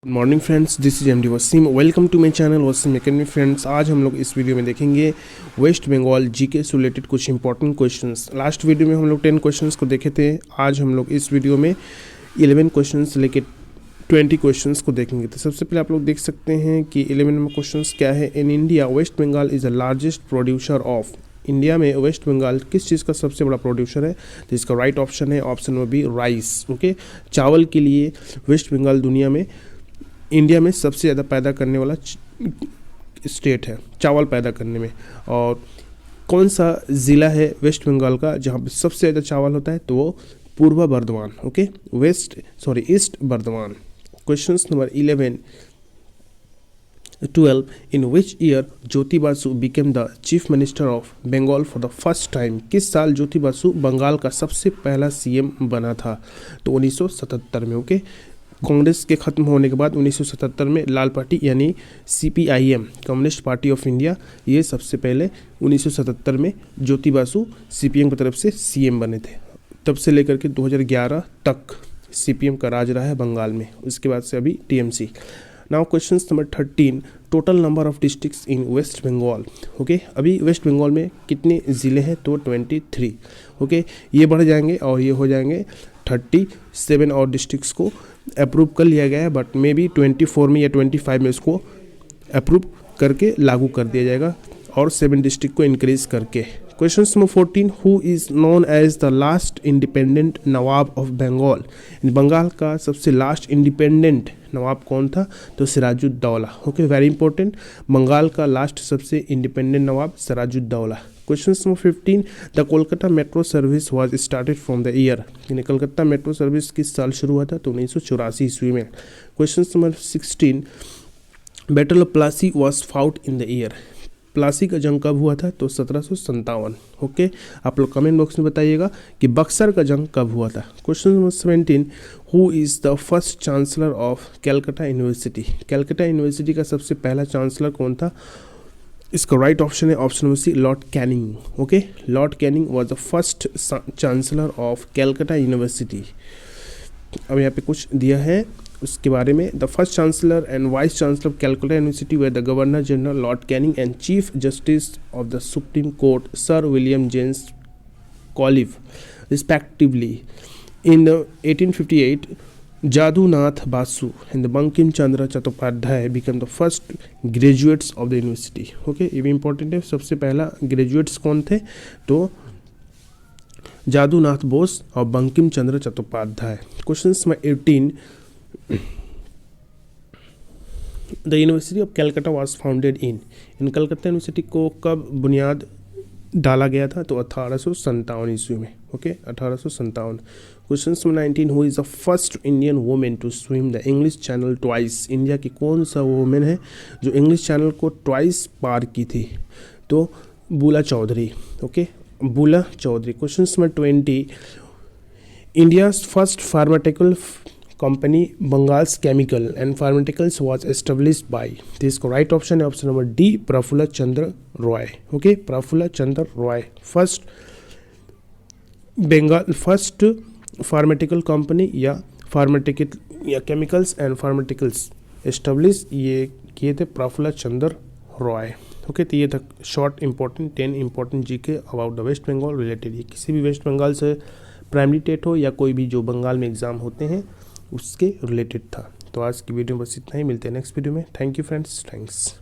Good morning friends, this is MD Wasim. Welcome to my channel Wasim Academy. Friends, आज हम लोग इस वीडियो में देखेंगे वेस्ट बंगाल जीके से रिलेटेड कुछ इंपॉर्टेंट क्वेश्चंस। लास्ट वीडियो में हम लोग 10 क्वेश्चंस को देखे थे। आज हम लोग इस वीडियो में 11 क्वेश्चंस लेके 20 क्वेश्चंस को देखेंगे। तो सबसे पहले आप लोग देख सकते हैं कि 11 नंबर क्वेश्चंस क्या है। In India West Bengal is the largest producer of. India में वेस्ट बंगाल किस चीज़ का सबसे बड़ा प्रोड्यूसर है? तो इसका राइट ऑप्शन है option number B, rice. Okay, चावल के लिए वेस्ट बंगाल इंडिया में सबसे ज़्यादा पैदा करने वाला स्टेट है चावल पैदा करने में। और कौन सा ज़िला है वेस्ट बंगाल का जहाँ पे सबसे ज़्यादा चावल होता है? तो वो पूर्व Bardhaman. Okay, East Bardhaman. Question number 12 in which year Jyoti Basu became the chief minister of Bengal for the first time? किस साल ज्योति बासु बंगाल का सबसे पहला सीएम बना था? तो 1977 में। ओके, कांग्रेस के खत्म होने के बाद 1977 में लाल पार्टी यानी CPIM, communist party of India, ये सबसे पहले 1977 में ज्योति बासु CPM की तरफ से CM बने थे। तब से लेकर के 2011 तक CPM का राज रहा है बंगाल में। उसके बाद से अभी TMC। Now question number 13, total number of districts in West Bengal. Okay, अभी वेस्ट बंगाल में कितने ज़िले हैं? तो 23। ओके, ये बढ़ जाएंगे और ये हो जाएंगे 37 और डिस्ट्रिक्ट्स को अप्रूव कर लिया गया है, बट मे बी 24 में या 25 में इसको अप्रूव करके लागू कर दिया जाएगा और 7 डिस्ट्रिक्ट को इंक्रीज करके। Question number 14, who is known as the last independent nawab of Bengal? Bengal का सबसे लास्ट इंडिपेंडेंट नवाब कौन था? तो Sirajuddaula. Okay, very important, Bengal का लास्ट सबसे independent nawab Sirajuddaula. Question number 15, the Kolkata metro service was started from the year. Calcutta metro service किस साल शुरू हुआ था? तो 1984 ईस्वी में। Question number 16, battle of Plassey was fought in the year. Plassey का जंग कब हुआ था? तो 1757। ओके, आप लोग कमेंट बॉक्स में बताइएगा कि बक्सर का जंग कब हुआ था। Question number 17, who is the first chancellor of Calcutta University? Calcutta University का सबसे पहला चांसलर कौन था? इसका राइट ऑप्शन है option number C, Lord Canning. Okay, Lord Canning was the first chancellor of Calcutta University. अब यहाँ पे कुछ दिया है उसके बारे में। The first chancellor and vice chancellor of Calcutta University were the governor general Lord Canning and chief justice of the Supreme Court Sir William James Colvile respectively. In 1858 Jadunath Basu and Bankim Chandra Chattopadhyay became the first graduates of the university. Okay, ये भी important है। सबसे पहला graduates कौन थे? तो जादूनाथ बोस और Bankim Chandra Chattopadhyay. Question number 18, the university of Calcutta was founded in Calcutta university को कब बुनियाद डाला गया था? तो 1857 ईस्वी में। Okay, 1857। Question number 19, who is the first Indian women to swim the English channel twice? India की कौन सा वुमेन है जो इंग्लिश चैनल को ट्वाइस पार की थी? तो Bula Chowdhury. Okay, Bula Chowdhury. Question number 20, India's first pharmaceutical company Bengal's chemical and pharmaceuticals was established by. तो इसको राइट ऑप्शन है option number D, Prafulla Chandra Ray. Okay, Prafulla Chandra Roy first pharmaceutical company या केमिकल्स एंड फार्मास्यूटिकल्स एस्टेब्लिश ये किए थे प्रफुल्ल चंद्र रॉय। ओके, तो ये था short important 10 important GK about the West Bengal related. ये किसी भी वेस्ट बंगाल से प्राइमरी टेट हो या कोई भी जो बंगाल में एग्जाम होते हैं उसके रिलेटेड था। तो आज की वीडियो में बस इतना ही। मिलते हैं नेक्स्ट वीडियो में। Thank you friends, thanks.